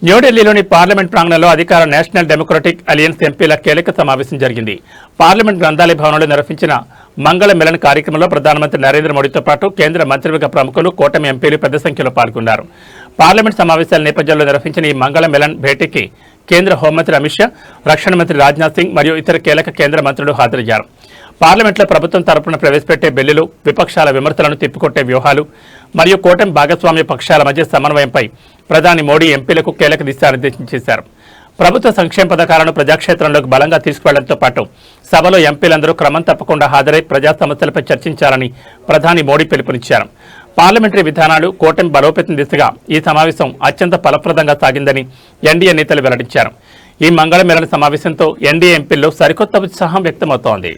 న్యూఢిల్లీలోని పార్లమెంట్ ప్రాంగణంలో అధికార నేషనల్ డెమోక్రటిక్ అలయన్స్ ఎంపీల కీలక సమావేశం జరిగింది. పార్లమెంట్ గ్రంథాలయ భవనంలో నిర్వహించిన మంగళ మిలన్ కార్యక్రమంలో ప్రధానమంత్రి నరేంద్ర మోడీతో పాటు కేంద్ర మంత్రివర్గ ప్రముఖులు, కూటమి ఎంపీలు పెద్ద సంఖ్యలో పాల్గొన్నారు. పార్లమెంట్ సమావేశాల నేపథ్యంలో నిర్వహించిన ఈ మంగళ మిలన్ భేటీకి కేంద్ర హోంమంత్రి అమిత్ షా, రక్షణ మంత్రి రాజ్నాథ్ సింగ్ మరియు ఇతర కీలక కేంద్ర మంత్రులు హాజరయ్యారు. పార్లమెంట్లో ప్రభుత్వం తరపున ప్రవేశపెట్టే బిల్లులు, విపక్షాల విమర్శలను తిప్పికొట్టే వ్యూహాలు మరియు కూటమి భాగస్వామ్య పక్షాల మధ్య సమన్వయంపై ప్రధాని మోడీ ఎంపీలకు కీలక దిశానిర్దేశం చేశారు. ప్రభుత్వ సంక్షేమ పథకాలను ప్రజాక్షేత్రంలోకి బలంగా తీసుకువెళ్లడంతో పాటు సభలో ఎంపీలందరూ క్రమం తప్పకుండా హాజరై ప్రజా సమస్యలపై చర్చించాలని ప్రధాని మోడీ పిలుపునిచ్చారు. పార్లమెంటరీ విధానాలు, కూటమి బలోపేతం దిశగా ఈ సమావేశం అత్యంత ఫలప్రదంగా సాగిందని ఎన్డీఏ నేతలు వెల్లడించారు. ఈ మంగళ మిలన సమావేశంతో ఎన్డీఏ ఎంపీల్లో సరికొత్త ఉత్సాహం వ్యక్తమవుతోంది.